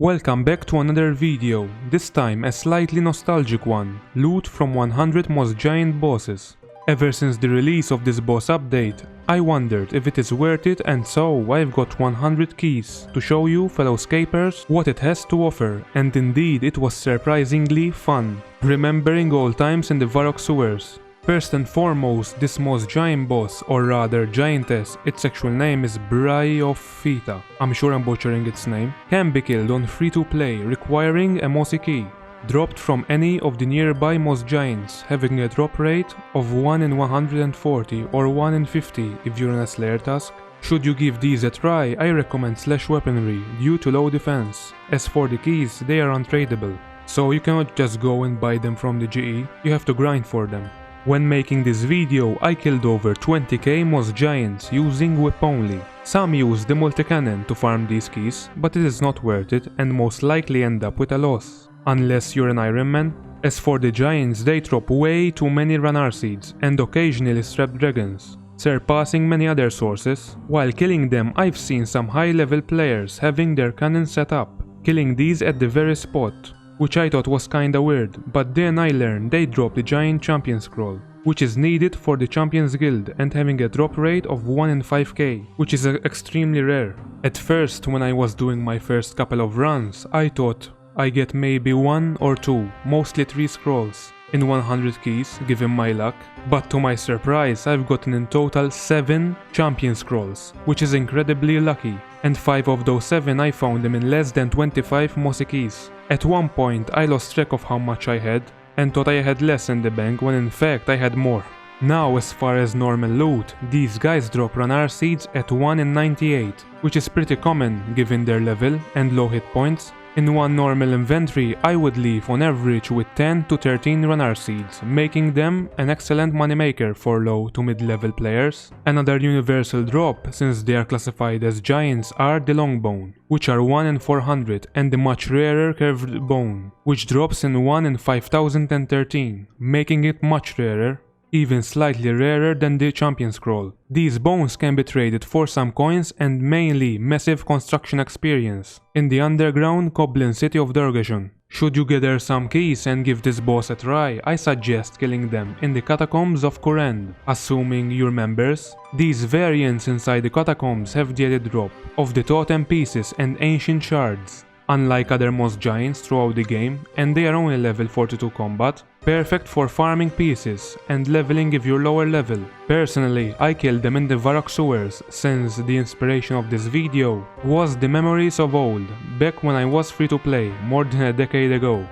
Welcome back to another video, this time a slightly nostalgic one, loot from 100 most giant bosses. Ever since the release of this boss update, I wondered if it is worth it, and so I've got 100 keys to show you fellow scapers what it has to offer, and indeed it was surprisingly fun, remembering old times in the Varrock sewers. First and foremost, this most giant boss, or rather giantess, its actual name is Bryophyta, I'm sure I'm butchering its name, can be killed on free-to-play, requiring a mossy key, dropped from any of the nearby most giants, having a drop rate of 1 in 140 or 1 in 50 if you're in a Slayer task. Should you give these a try, I recommend slash weaponry due to low defense. As for the keys, they are untradeable, so you cannot just go and buy them from the GE, you have to grind for them. When making this video, I killed over 20k most giants using whip only. Some use the multi-cannon to farm these keys, but it is not worth it and most likely end up with a loss, unless you're an Iron Man. As for the giants, they drop way too many Ranar seeds and occasionally strap dragons, surpassing many other sources. While killing them, I've seen some high-level players having their cannon set up, killing these at the very spot, which I thought was kinda weird, but then I learned they drop the giant champion scroll, which is needed for the champions guild and having a drop rate of 1 in 5k, which is extremely rare. At first, when I was doing my first couple of runs, I thought I get maybe 1 or 2, mostly 3 scrolls in 100 keys given my luck, but to my surprise I've gotten in total 7 champion scrolls, which is incredibly lucky, and 5 of those 7 I found them in less than 25 mossy keys. At one point I lost track of how much I had and thought I had less in the bank when in fact I had more. Now as far as normal loot, these guys drop Ranar seeds at 1 in 98, which is pretty common given their level and low hit points. In one normal inventory, I would leave on average with 10 to 13 Ranar seeds, making them an excellent moneymaker for low to mid-level players. Another universal drop, since they are classified as giants, are the Longbone, which are 1 in 400, and the much rarer Curved Bone, which drops in 1 in 5013, making it much rarer, even slightly rarer than the champion scroll. These bones can be traded for some coins and mainly massive construction experience in the underground Goblin city of Durgajon. Should you gather some keys and give this boss a try, I suggest killing them in the catacombs of Korend, assuming you're members. These variants inside the catacombs have the added drop of the totem pieces and ancient shards, unlike other most giants throughout the game, and they are only level 42 combat, perfect for farming pieces and leveling if you're lower level. Personally, I killed them in the Varrock sewers, since the inspiration of this video was the memories of old, back when I was free to play, more than a decade ago.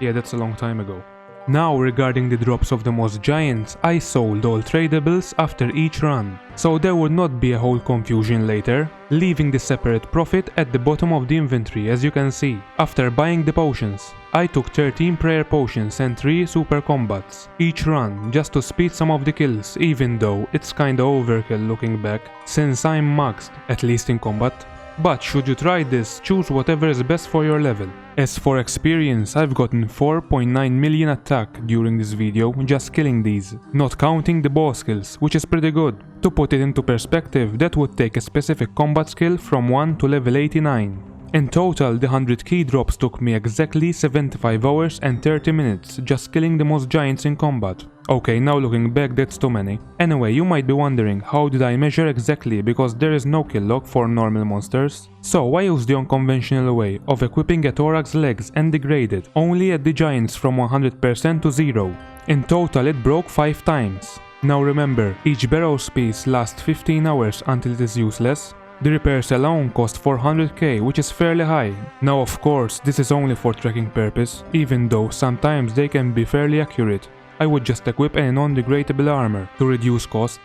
Yeah, that's a long time ago. Now regarding the drops of the most giants, I sold all tradables after each run, so there would not be a whole confusion later, leaving the separate profit at the bottom of the inventory as you can see. After buying the potions, I took 13 prayer potions and 3 super combats each run just to speed some of the kills, even though it's kinda overkill looking back, since I'm maxed, at least in combat. But should you try this, choose whatever is best for your level. As for experience, I've gotten 4.9 million attack during this video just killing these, not counting the boss skills, which is pretty good. To put it into perspective, that would take a specific combat skill from 1 to level 89. In total, the 100 key drops took me exactly 75 hours and 30 minutes just killing the most giants in combat. Okay, now looking back, that's too many. Anyway, you might be wondering how did I measure exactly, because there is no kill log for normal monsters. So I used the unconventional way of equipping a thorax legs and degraded only at the giants from 100% to 0. In total it broke 5 times. Now remember, each barrow's piece lasts 15 hours until it is useless. The repairs alone cost 400k, which is fairly high. Now of course, this is only for tracking purpose, even though sometimes they can be fairly accurate. I would just equip a non-degradable armor to reduce cost.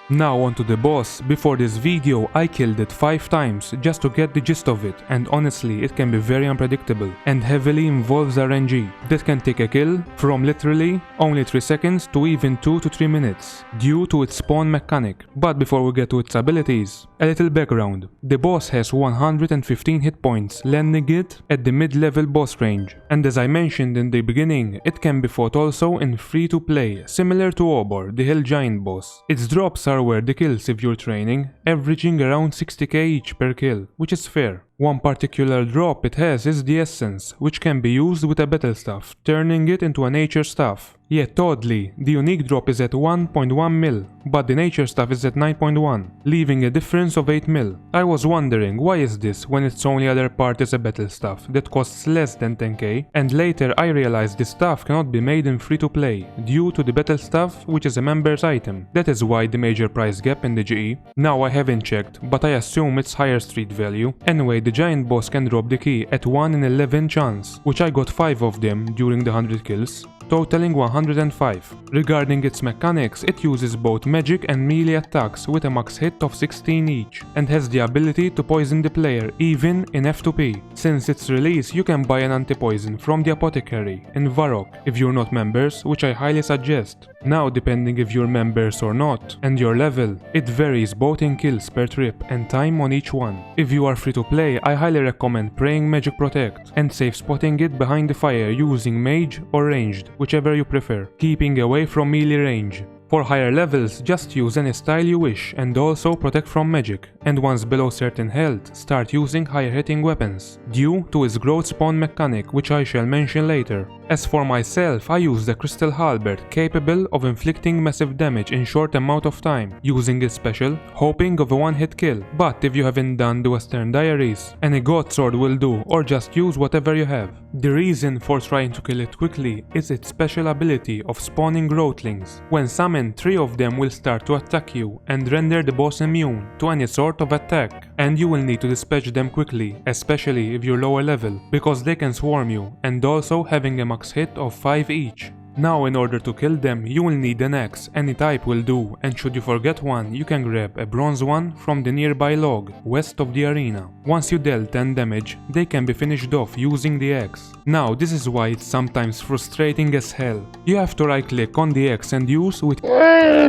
Now onto the boss. Before this video I killed it 5 times just to get the gist of it, and honestly it can be very unpredictable and heavily involves RNG that can take a kill from literally only 3 seconds to even 2 to 3 minutes due to its spawn mechanic. But before we get to its abilities, a little background. The boss has 115 hit points, landing it at the mid-level boss range, and as I mentioned in the beginning, it can be fought also in free to play, similar to Obor, the Hill Giant boss. Its drops are were the kills if you're training, averaging around 60k each per kill, which is fair. One particular drop it has is the essence, which can be used with a battle staff, turning it into a nature staff. Yet oddly, the unique drop is at 1.1 mil, but the nature staff is at 9.1, leaving a difference of 8 mil. I was wondering why is this when its only other part is a battle staff that costs less than 10k, and later I realized this staff cannot be made in free to play due to the battle staff, which is a member's item. That is why the major price gap in the GE. Now I haven't checked, but I assume it's higher street value. Anyway, the giant boss can drop the key at 1 in 11 chance, which I got 5 of them during the 100 kills, totaling 105. Regarding its mechanics, it uses both magic and melee attacks with a max hit of 16 each, and has the ability to poison the player even in F2P. Since its release, you can buy an anti-poison from the apothecary in Varrock if you're not members, which I highly suggest. Now, depending if you're members or not, and your level, it varies both in kills per trip and time on each one. If you are free to play, I highly recommend praying Magic Protect and safe spotting it behind the fire using mage or ranged, whichever you prefer, keeping away from melee range. For higher levels, just use any style you wish and also protect from magic, and once below certain health, start using higher hitting weapons, due to its growth spawn mechanic, which I shall mention later. As for myself, I use the Crystal Halberd, capable of inflicting massive damage in short amount of time, using its special, hoping of a one-hit kill. But if you haven't done the Western Diaries, any God Sword will do, or just use whatever you have. The reason for trying to kill it quickly is its special ability of spawning Growthlings. When summoned, 3 of them will start to attack you and render the boss immune to any sort of attack, and you will need to dispatch them quickly, especially if you're lower level, because they can swarm you, and also having a max hit of 5 each. Now, in order to kill them, you will need an axe, any type will do, and should you forget one, you can grab a bronze one from the nearby log, west of the arena. Once you deal 10 damage, they can be finished off using the axe. Now, this is why it's sometimes frustrating as hell. You have to right click on the axe and use with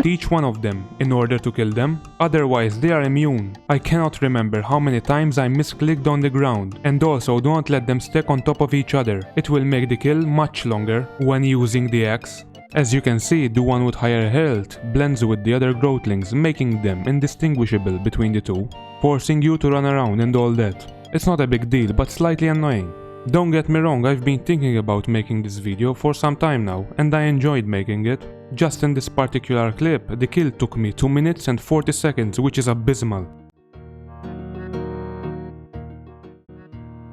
each one of them in order to kill them, otherwise they are immune. I cannot remember how many times I misclicked on the ground, and also do not let them stack on top of each other, it will make the kill much longer when using the axe. As you can see, the one with higher health blends with the other Growthlings, making them indistinguishable between the two, forcing you to run around and all that. It's not a big deal, but slightly annoying. Don't get me wrong, I've been thinking about making this video for some time now, and I enjoyed making it. Just in this particular clip, the kill took me 2 minutes and 40 seconds, which is abysmal.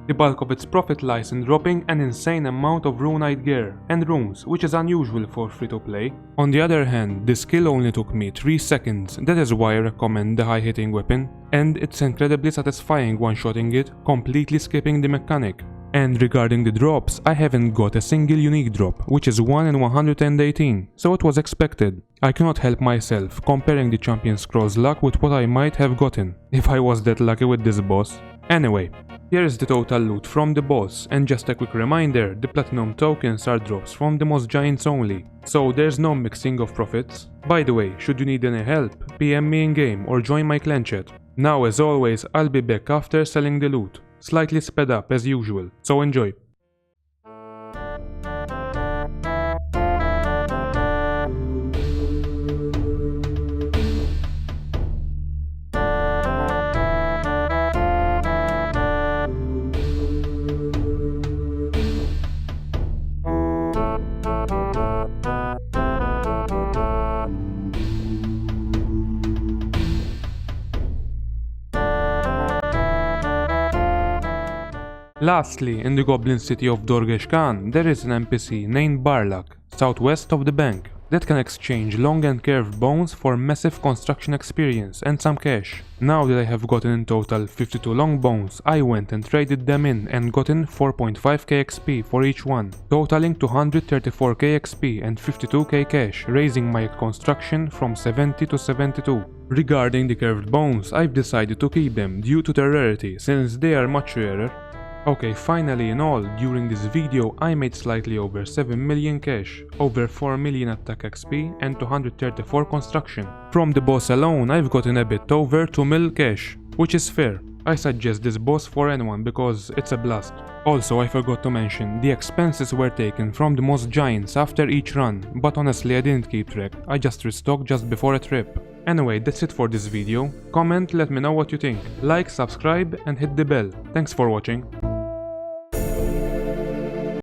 The bulk of its profit lies in dropping an insane amount of runite gear and runes, which is unusual for free-to-play. On the other hand, this kill only took me 3 seconds, that is why I recommend the high-hitting weapon, and it's incredibly satisfying one-shotting it, completely skipping the mechanic. And regarding the drops, I haven't got a single unique drop, which is 1 in 118, so it was expected. I cannot help myself comparing the Champion Scroll's luck with what I might have gotten, if I was that lucky with this boss. Anyway, here is the total loot from the boss, and just a quick reminder, the platinum tokens are drops from the most giants only, so there's no mixing of profits. By the way, should you need any help, PM me in game or join my clan chat. Now, as always, I'll be back after selling the loot, slightly sped up as usual, so enjoy. Lastly, in the goblin city of Dorgesh-Khan, there is an NPC named Varrock, southwest of the bank, that can exchange long and curved bones for massive construction experience and some cash. Now that I have gotten in total 52 long bones, I went and traded them in and gotten 4.5k XP for each one, totaling 234k XP and 52k cash, raising my construction from 70 to 72. Regarding the curved bones, I've decided to keep them due to their rarity, since they are much rarer. Okay, finally in all, during this video I made slightly over 7 million cash, over 4 million attack XP and 234 construction. From the boss alone I've gotten a bit over 2 mil cash, which is fair. I suggest this boss for anyone because it's a blast. Also, I forgot to mention, the expenses were taken from the most giants after each run, but honestly I didn't keep track, I just restocked just before a trip. Anyway, that's it for this video. Comment, let me know what you think. Like, subscribe and hit the bell. Thanks for watching.